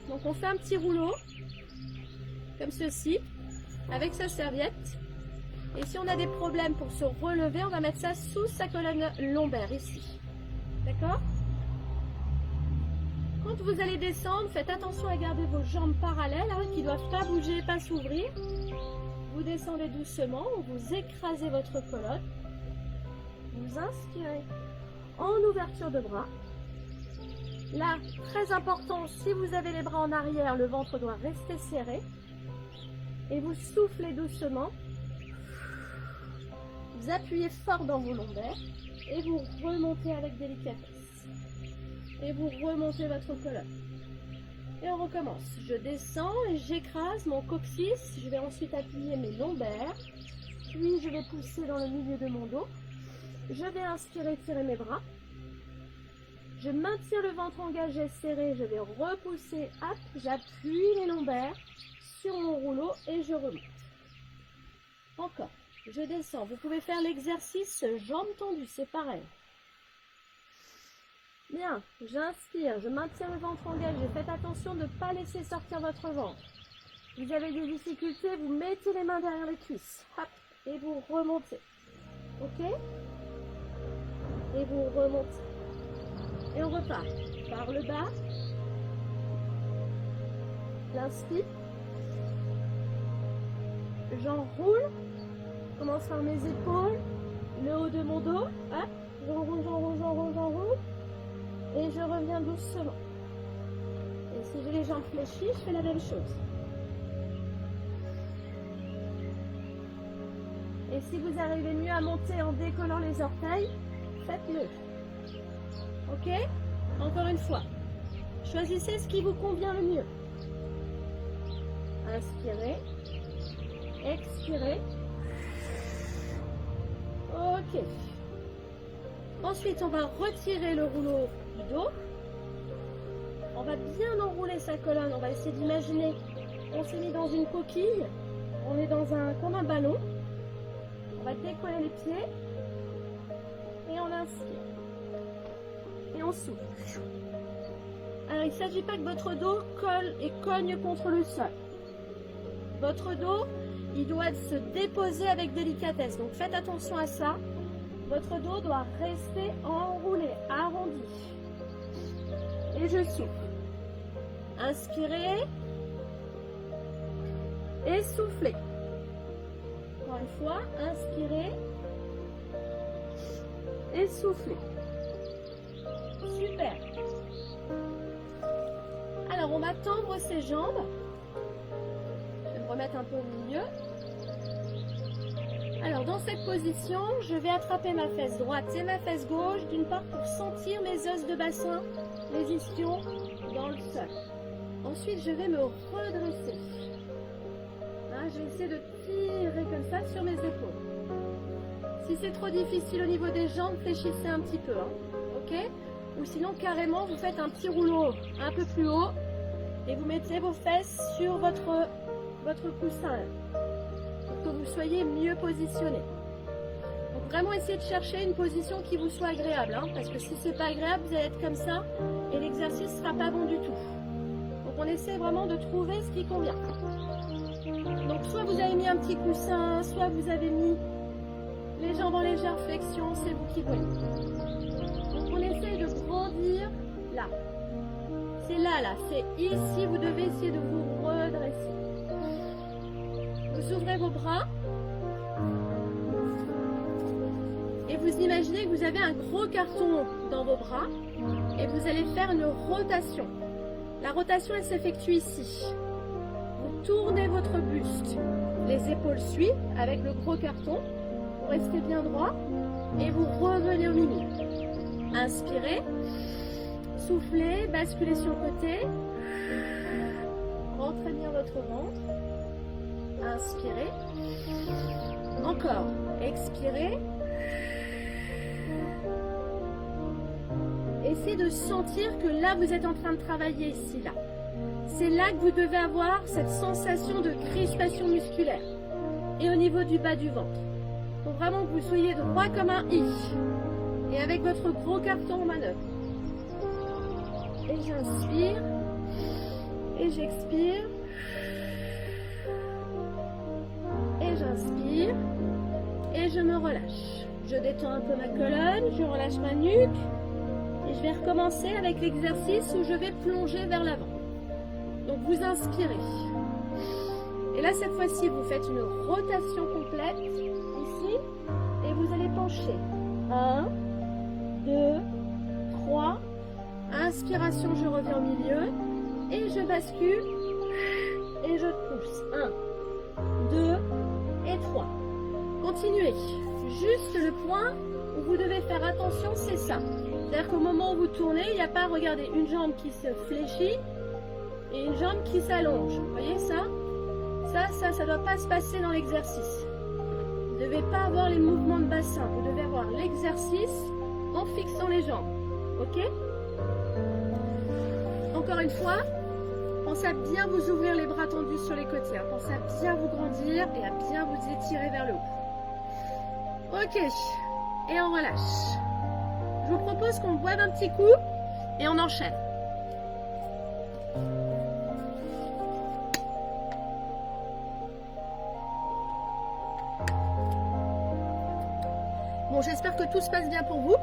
Donc, on fait un petit rouleau, comme ceci, avec sa serviette. Et si on a des problèmes pour se relever, on va mettre ça sous sa colonne lombaire, ici. D'accord? Quand vous allez descendre, faites attention à garder vos jambes parallèles, hein, qui ne doivent pas bouger, pas s'ouvrir. Vous descendez doucement, vous écrasez votre colonne. Vous inspirez en ouverture de bras. Là, très important, si vous avez les bras en arrière, le ventre doit rester serré. Et vous soufflez doucement. Vous appuyez fort dans vos lombaires et vous remontez avec délicatesse. Et vous remontez votre colonne. Et on recommence. Je descends et j'écrase mon coccyx. Je vais ensuite appuyer mes lombaires. Puis je vais pousser dans le milieu de mon dos. Je vais inspirer, tirer mes bras. Je maintiens le ventre engagé, serré. Je vais repousser. Hop, j'appuie les lombaires sur mon rouleau et je remonte. Encore. Je descends. Vous pouvez faire l'exercice jambes tendues. C'est pareil. Bien, j'inspire, je maintiens le ventre engagé. Faites attention de ne pas laisser sortir votre ventre. Vous avez des difficultés, vous mettez les mains derrière les cuisses. Hop, et vous remontez. Ok? Et vous remontez. Et on repart par le bas. L'inspire. J'enroule. Je commence par mes épaules, le haut de mon dos. Hop, j'enroule, j'enroule, j'enroule, j'enroule. Et je reviens doucement. Et si j'ai les jambes fléchies, je fais la même chose. Et si vous arrivez mieux à monter en décollant les orteils, faites-le. Ok? Encore une fois. Choisissez ce qui vous convient le mieux. Inspirez. Expirez. Ok. Ensuite, on va retirer le rouleau du dos. On va bien enrouler sa colonne. On va essayer d'imaginer. On s'est mis dans une coquille. On est comme un ballon. On va décoller les pieds. Et on inspire. Et on souffle. Alors, il ne s'agit pas que votre dos colle et cogne contre le sol. Votre dos, il doit se déposer avec délicatesse. Donc, faites attention à ça. Votre dos doit rester enroulé, arrondi. Et je souffle. Inspirez. Et soufflez. Encore une fois, inspirez. Et soufflez. Super. Alors, on va tendre ses jambes. Je vais me remettre un peu au milieu. Alors, dans cette position, je vais attraper ma fesse droite et ma fesse gauche, d'une part pour sentir mes os de bassin, les ischions dans le sol. Ensuite, je vais me redresser. Hein, je vais essayer de tirer comme ça sur mes épaules. Si c'est trop difficile au niveau des jambes, fléchissez un petit peu. Ok ? Ou sinon, carrément, vous faites un petit rouleau un peu plus haut et vous mettez vos fesses sur votre coussin pour que vous soyez mieux positionné. Donc, vraiment, essayez de chercher une position qui vous soit agréable. Parce que si c'est pas agréable, vous allez être comme ça et l'exercice ne sera pas bon du tout. Donc, on essaie vraiment de trouver ce qui convient. Donc, soit vous avez mis un petit coussin, soit vous avez mis les jambes en légère flexion, c'est vous qui voyez. Donc, on essaye de grandir là. C'est là, c'est ici, vous devez essayer de vous redresser. Vous ouvrez vos bras et vous imaginez que vous avez un gros carton dans vos bras et vous allez faire une rotation. La rotation, elle s'effectue ici. Vous tournez votre buste, les épaules suivent avec le gros carton, vous restez bien droit et vous revenez au milieu. Inspirez, soufflez, basculez sur le côté, rentrez bien votre ventre, inspirez, encore, expirez, essayez de sentir que là vous êtes en train de travailler ici, là. C'est là que vous devez avoir cette sensation de crispation musculaire et au niveau du bas du ventre. Il faut vraiment que vous soyez droit comme un I et avec votre gros carton en manœuvre. Et j'inspire et j'expire et j'inspire et je me relâche. Je détends un peu ma colonne, je relâche ma nuque et je vais recommencer avec l'exercice où je vais plonger vers l'avant. Donc vous inspirez. Et là cette fois-ci vous faites une rotation complète ici et vous allez pencher. 1, 2, 3. Inspiration, je reviens au milieu et je bascule et je pousse. 1, 2 et 3. Continuez. Juste le point où vous devez faire attention, c'est ça. C'est-à-dire qu'au moment où vous tournez, il n'y a pas, regardez, une jambe qui se fléchit et une jambe qui s'allonge. Vous voyez ça? Ça ne doit pas se passer dans l'exercice. Vous ne devez pas avoir les mouvements de bassin. Vous devez avoir l'exercice en fixant les jambes. Ok? Encore une fois, pensez à bien vous ouvrir les bras tendus sur les côtés. Pensez à bien vous grandir et à bien vous étirer vers le haut. Ok. Et on relâche. Je vous propose qu'on boive un petit coup et on enchaîne. Bon, j'espère que tout se passe bien pour vous.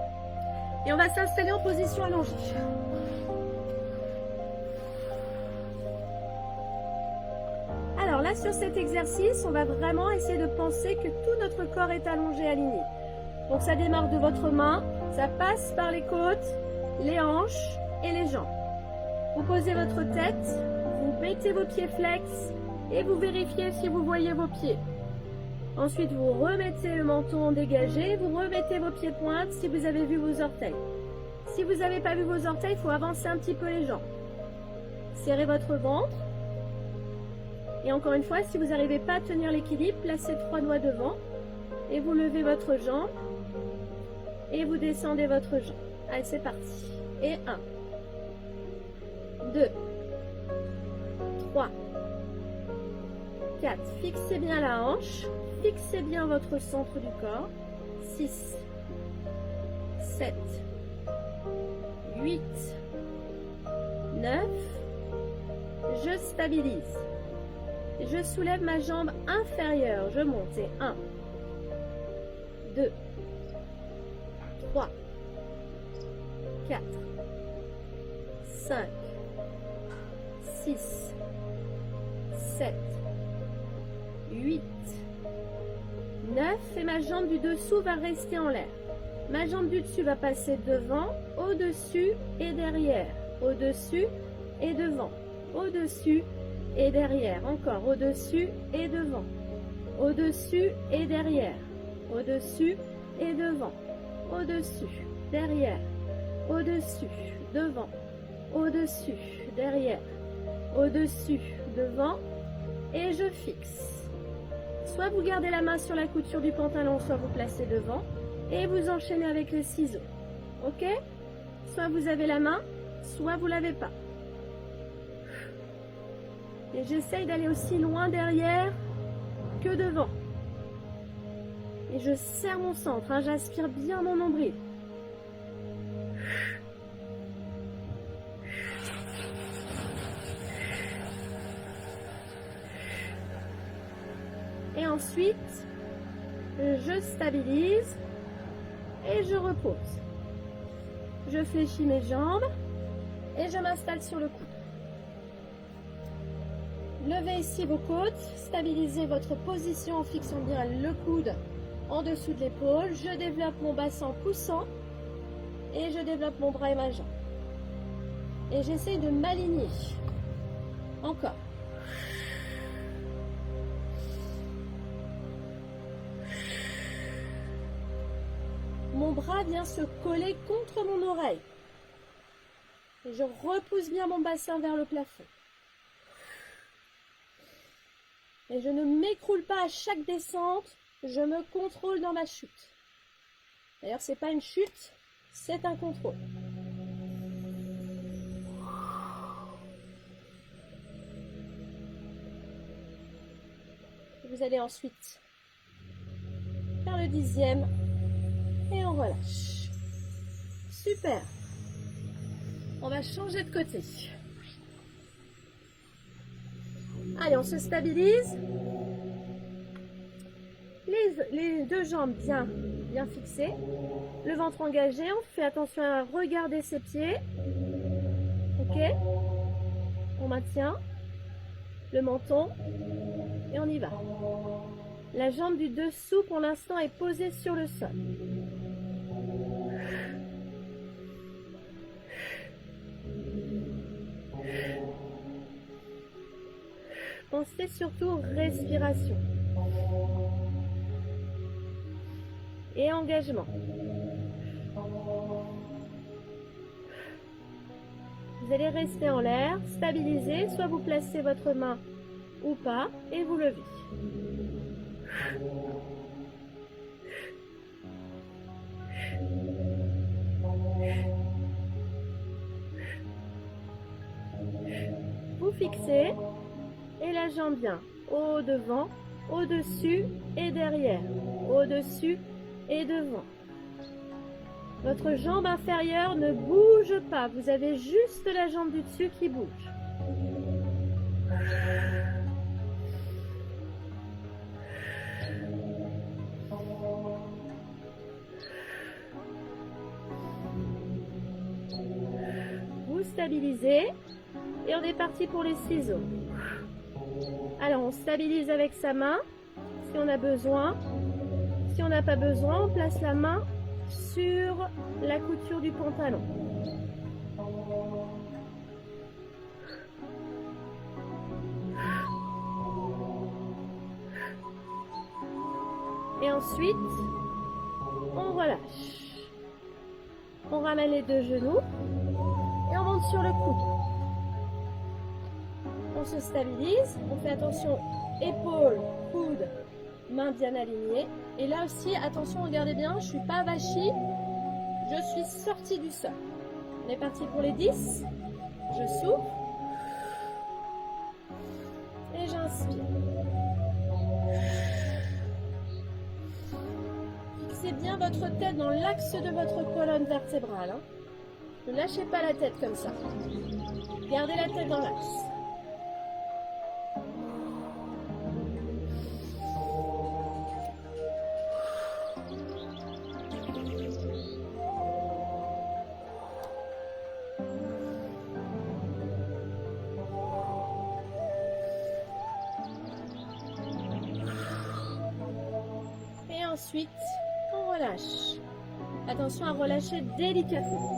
Et on va s'installer en position allongée. Alors là, sur cet exercice, on va vraiment essayer de penser que tout notre corps est allongé, aligné. Donc ça démarre de votre main, ça passe par les côtes, les hanches et les jambes. Vous posez votre tête, vous mettez vos pieds flex et vous vérifiez si vous voyez vos pieds. Ensuite, vous remettez le menton dégagé, vous remettez vos pieds pointes si vous avez vu vos orteils. Si vous n'avez pas vu vos orteils, il faut avancer un petit peu les jambes. Serrez votre ventre. Et encore une fois, si vous n'arrivez pas à tenir l'équilibre, placez 3 doigts devant. Et vous levez votre jambe. Et vous descendez votre jambe. Allez, c'est parti. Et 1, 2, 3, 4. Fixez bien la hanche. Fixez bien votre centre du corps. 6, 7, 8, 9. Je stabilise. Je soulève ma jambe inférieure. Je monte. Et 1, 2, 3, 4, 5, 6, 7, 8, 9. Et ma jambe du dessous va rester en l'air. Ma jambe du dessus va passer devant, au-dessus et derrière. Au-dessus et devant. Au-dessus et derrière. Encore au-dessus et devant. Au-dessus et derrière. Au-dessus et devant. Au-dessus, derrière. Au-dessus, devant. Au-dessus, derrière. Au-dessus, devant. Et je fixe. Soit vous gardez la main sur la couture du pantalon, soit vous placez devant. Et vous enchaînez avec les ciseaux. Ok? Soit vous avez la main, soit vous l'avez pas. Et j'essaye d'aller aussi loin derrière que devant. Et je serre mon centre, hein, j'aspire bien mon nombril. Et ensuite, je stabilise et je repose. Je fléchis mes jambes et je m'installe sur le coude. Levez ici vos côtes, stabilisez votre position en fixant bien le coude en dessous de l'épaule. Je développe mon bassin en poussant et je développe mon bras et ma jambe. Et j'essaye de m'aligner. Encore. Mon bras vient se coller contre mon oreille. Et je repousse bien mon bassin vers le plafond. Et je ne m'écroule pas à chaque descente, je me contrôle dans ma chute. D'ailleurs, ce n'est pas une chute, c'est un contrôle. Vous allez ensuite faire le 10e et on relâche. Super. On va changer de côté. Allez, on se stabilise. Les deux jambes bien fixées. Le ventre engagé. On fait attention à regarder ses pieds. Ok. On maintient le menton. Et on y va. La jambe du dessous, pour l'instant, est posée sur le sol. Pensez surtout respiration et engagement. Vous allez rester en l'air, stabiliser, soit vous placez votre main ou pas et vous levez. Vous fixez. Et la jambe vient au devant, au-dessus et derrière. Au-dessus et devant. Votre jambe inférieure ne bouge pas. Vous avez juste la jambe du dessus qui bouge. Vous stabilisez. Et on est parti pour les ciseaux. Alors, on stabilise avec sa main, si on a besoin. Si on n'a pas besoin, on place la main sur la couture du pantalon. Et ensuite, on relâche. On ramène les deux genoux et on monte sur le coude. On se stabilise, on fait attention, épaules, coudes, mains bien alignées. Et là aussi, attention, regardez bien, je ne suis pas vachie, je suis sortie du sol. On est parti pour les 10. Je souffle et j'inspire. Fixez bien votre tête dans l'axe de votre colonne vertébrale. Ne lâchez pas la tête comme ça. Gardez la tête dans l'axe. Ensuite, on relâche. Attention à relâcher délicatement.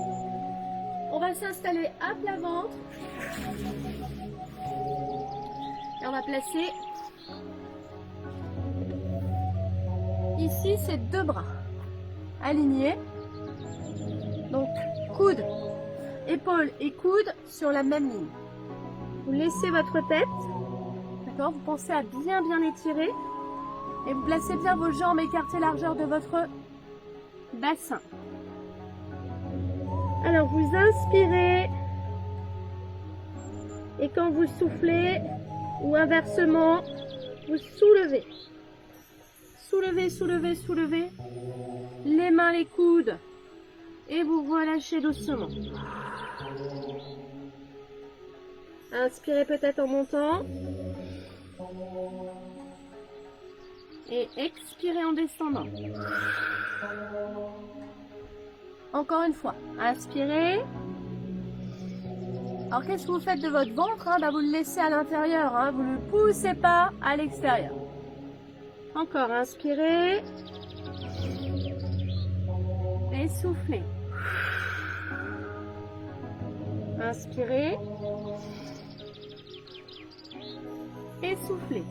On va s'installer à plat ventre. Et on va placer ici ces deux bras alignés. Donc, coude, épaule et coude sur la même ligne. Vous laissez votre tête. D'accord ? Vous pensez à bien étirer. Et vous placez bien vos jambes écartées largeur de votre bassin. Alors vous inspirez. Et quand vous soufflez, ou inversement, vous soulevez. Soulevez. Les mains, les coudes. Et vous relâchez doucement. Inspirez peut-être en montant. Et expirez en descendant. Encore une fois, inspirez. Alors qu'est-ce que vous faites de votre ventre? Vous le laissez à l'intérieur, vous ne le poussez pas à l'extérieur. Encore, inspirez. Et soufflez. Inspirez. Et soufflez.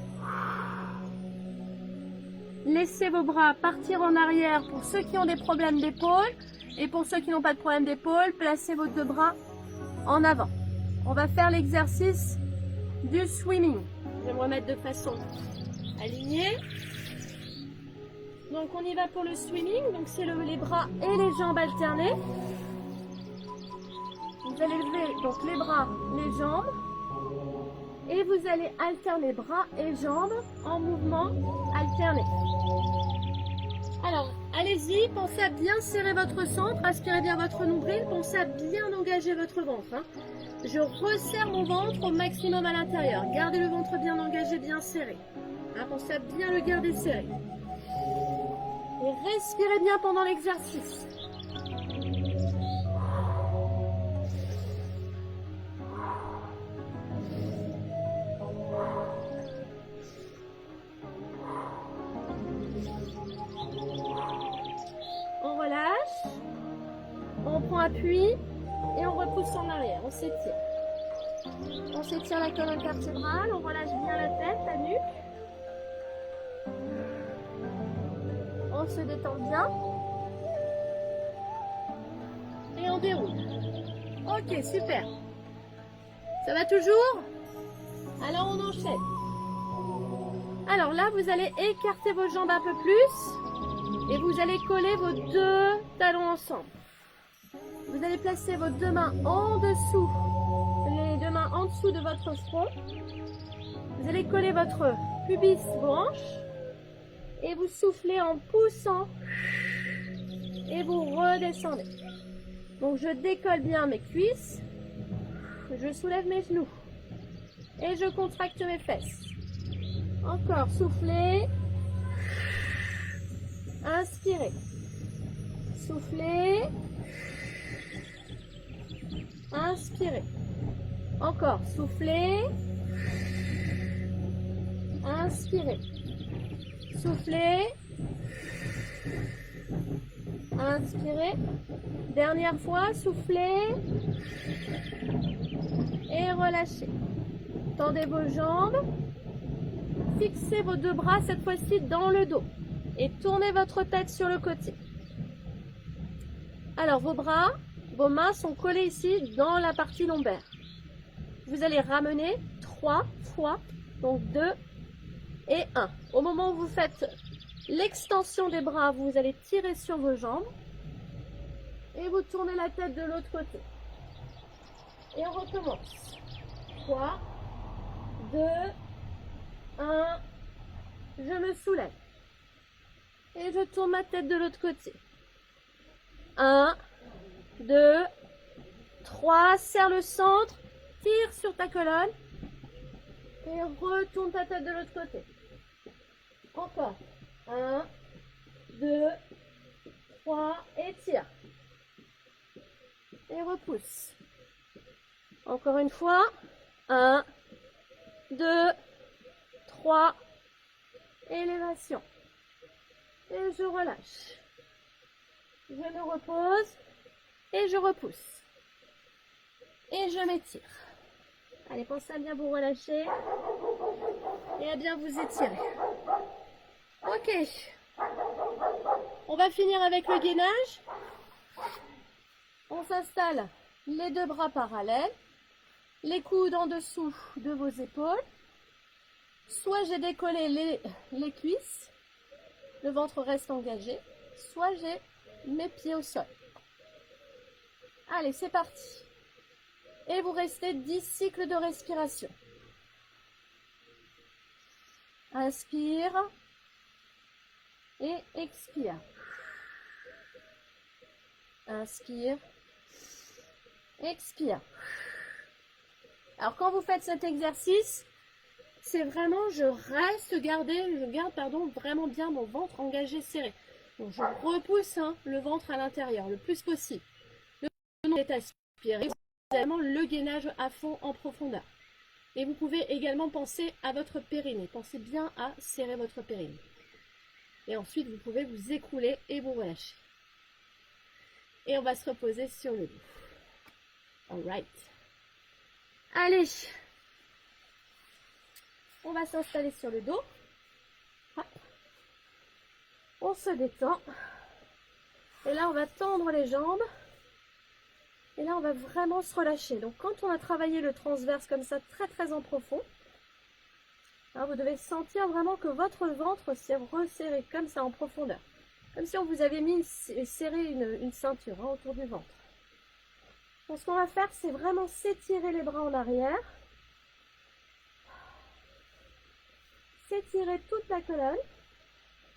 Laissez vos bras partir en arrière pour ceux qui ont des problèmes d'épaule. Et pour ceux qui n'ont pas de problème d'épaule, placez vos deux bras en avant. On va faire l'exercice du swimming. Je vais me remettre de façon alignée. Donc on y va pour le swimming. Donc c'est les bras et les jambes alternés. Vous allez lever donc les bras, les jambes. Et vous allez alterner bras et jambes en mouvement alterné. Alors, allez-y, pensez à bien serrer votre centre, aspirez bien votre nombril, pensez à bien engager votre ventre. Je resserre mon ventre au maximum à l'intérieur. Gardez le ventre bien engagé, bien serré. Pensez à bien le garder serré. Et respirez bien pendant l'exercice. On relâche, on prend appui et on repousse en arrière, on s'étire. On s'étire la colonne vertébrale, on relâche bien la tête, la nuque. On se détend bien. Et on déroule. Ok, super. Ça va toujours? Alors on enchaîne. Alors là, vous allez écarter vos jambes un peu plus. Et vous allez coller vos deux talons ensemble. Vous allez placer vos deux mains en dessous, les deux mains en dessous de votre front. Vous allez coller votre pubis, vos hanches. Et vous soufflez en poussant. Et vous redescendez. Donc je décolle bien mes cuisses. Je soulève mes genoux. Et je contracte mes fesses. Encore, soufflez. Inspirez. Soufflez. Inspirez. Encore, soufflez. Inspirez. Soufflez. Inspirez. Dernière fois, soufflez. Et relâchez. Tendez vos jambes. Fixez vos deux bras cette fois-ci dans le dos. Et tournez votre tête sur le côté. Alors, vos bras, vos mains sont collées ici dans la partie lombaire. Vous allez ramener 3 fois, donc 2 et 1. Au moment où vous faites l'extension des bras, vous allez tirer sur vos jambes et vous tournez la tête de l'autre côté. Et on recommence. 3, 2, 1, je me soulève. Et je tourne ma tête de l'autre côté. 1, 2, 3, serre le centre, tire sur ta colonne et retourne ta tête de l'autre côté. Encore. 1, 2, 3 et tire. Et repousse. Encore une fois. 1, 2, 3. Élévation. Et je relâche. Je me repose et je repousse. Et je m'étire. Allez, pensez à bien vous relâcher et à bien vous étirer. Ok. On va finir avec le gainage. On s'installe les deux bras parallèles, les coudes en dessous de vos épaules. Soit j'ai décollé les cuisses, le ventre reste engagé, soit j'ai mes pieds au sol. Allez, c'est parti. Et vous restez 10 cycles de respiration. Inspire et expire. Inspire, expire. Alors quand vous faites cet exercice, c'est vraiment, je garde vraiment bien mon ventre engagé, serré. Donc je repousse le ventre à l'intérieur le plus possible. Le nom est aspiré. Vous avez vraiment le gainage à fond en profondeur. Et vous pouvez également penser à votre périnée. Pensez bien à serrer votre périnée. Et ensuite, vous pouvez vous écrouler et vous relâcher. Et on va se reposer sur le dos. Alright. Allez. On va s'installer sur le dos. Hop. On se détend. Et là, on va tendre les jambes. Et là, on va vraiment se relâcher. Donc, quand on a travaillé le transverse comme ça, très très en profond, hein, vous devez sentir vraiment que votre ventre s'est resserré comme ça en profondeur. Comme si on vous avait serré une ceinture autour du ventre. Donc, ce qu'on va faire, c'est vraiment s'étirer les bras en arrière. S'étirer toute la colonne.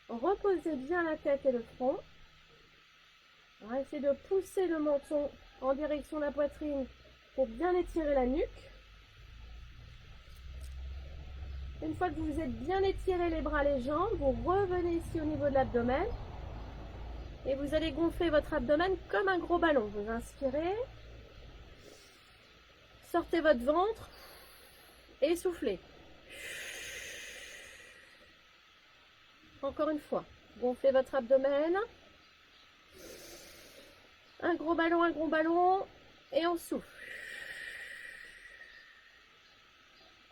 Reposez bien la tête et le front. On va essayer de pousser le menton en direction de la poitrine pour bien étirer la nuque. Une fois que vous êtes bien étiré les bras, les jambes, vous revenez ici au niveau de l'abdomen. Et vous allez gonfler votre abdomen comme un gros ballon. Vous inspirez. Sortez votre ventre. Et soufflez. Encore une fois. Gonflez votre abdomen. Un gros ballon. Et on souffle.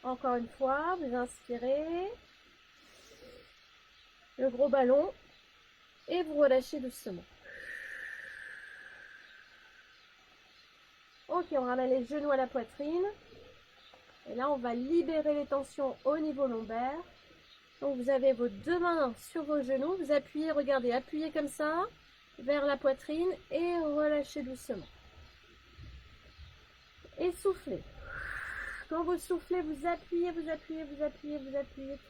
Encore une fois, vous inspirez. Le gros ballon. Et vous relâchez doucement. Ok, on ramène les genoux à la poitrine. Et là, on va libérer les tensions au niveau lombaire. Donc, vous avez vos deux mains sur vos genoux. Vous appuyez, regardez, appuyez comme ça vers la poitrine et relâchez doucement. Et soufflez. Quand vous soufflez, vous appuyez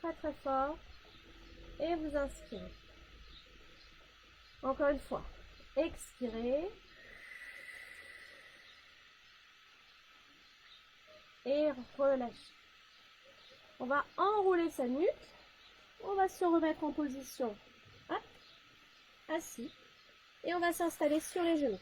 très très fort. Et vous inspirez. Encore une fois. Expirez. Et relâchez. On va enrouler sa nuque. On va se remettre en position. Hop, assis. Et on va s'installer sur les genoux.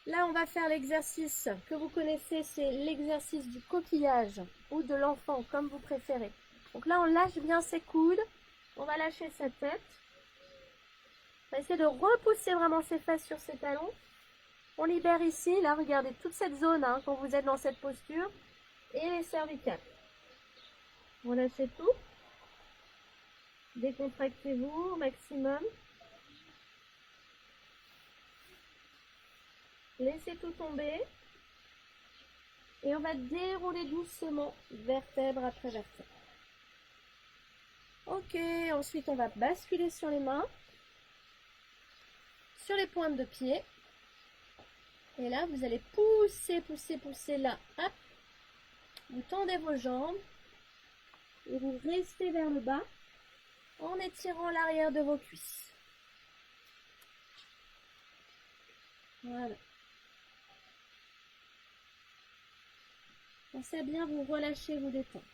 Là, on va faire l'exercice que vous connaissez, c'est l'exercice du coquillage ou de l'enfant, comme vous préférez. Donc là, on lâche bien ses coudes. On va lâcher sa tête. On va essayer de repousser vraiment ses fesses sur ses talons. On libère ici, là, regardez, toute cette zone quand vous êtes dans cette posture. Et les cervicales. Relâchez tout. Décontractez-vous au maximum. Laissez tout tomber. Et on va dérouler doucement, vertèbre après vertèbre. Ok, ensuite on va basculer sur les mains, sur les pointes de pied. Et là, vous allez pousser, pousser, pousser là. Hop. Vous tendez vos jambes. Et vous restez vers le bas en étirant l'arrière de vos cuisses. Voilà. Pensez à bien vous relâcher, vous détendre.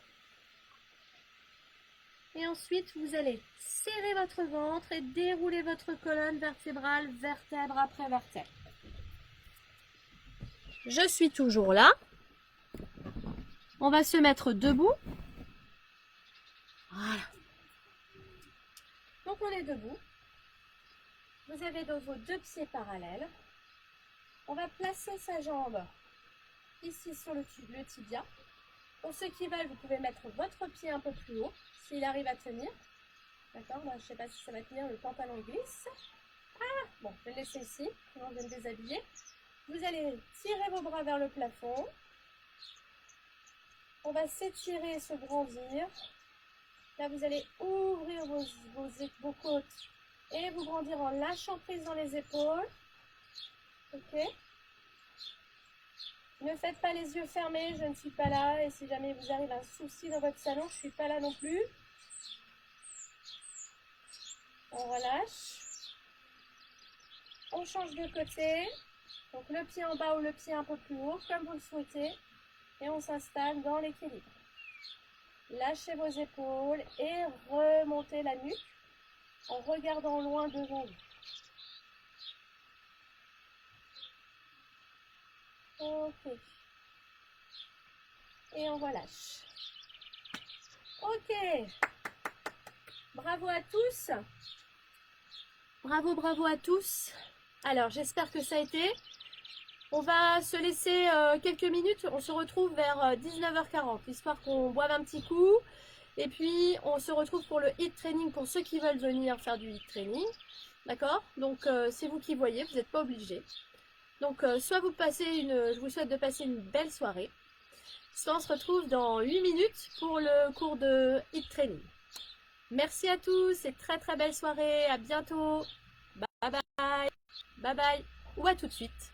Et ensuite, vous allez serrer votre ventre et dérouler votre colonne vertébrale, vertèbre après vertèbre. Je suis toujours là. On va se mettre debout. Voilà. Donc on est debout. Vous avez donc vos deux pieds parallèles. On va placer sa jambe ici sur le tibia. Pour ceux qui veulent, vous pouvez mettre votre pied un peu plus haut, s'il arrive à tenir. D'accord, je ne sais pas si ça va tenir, le pantalon glisse. Ah, bon, je vais le laisser ici, sinon je vais me déshabiller. Vous allez tirer vos bras vers le plafond. On va s'étirer et se grandir. Là, vous allez ouvrir vos côtes et vous grandir en lâchant prise dans les épaules. Ok. Ne faites pas les yeux fermés, je ne suis pas là. Et si jamais vous arrive un souci dans votre salon, je ne suis pas là non plus. On relâche. On change de côté. Donc le pied en bas ou le pied un peu plus haut, comme vous le souhaitez. Et on s'installe dans l'équilibre. Lâchez vos épaules et remontez la nuque en regardant loin devant vous. Ok. Et on relâche. Ok. Bravo à tous. Bravo, bravo à tous. Alors, j'espère que ça a été. On va se laisser quelques minutes. On se retrouve vers 19h40, histoire qu'on boive un petit coup. Et puis, on se retrouve pour le HIIT training pour ceux qui veulent venir faire du HIIT training. D'accord? Donc, c'est vous qui voyez, vous n'êtes pas obligés. Donc, soit vous passez je vous souhaite de passer une belle soirée. Soit on se retrouve dans 8 minutes pour le cours de HIIT training. Merci à tous et très très belle soirée. À bientôt. Bye bye. Bye bye. Ou à tout de suite.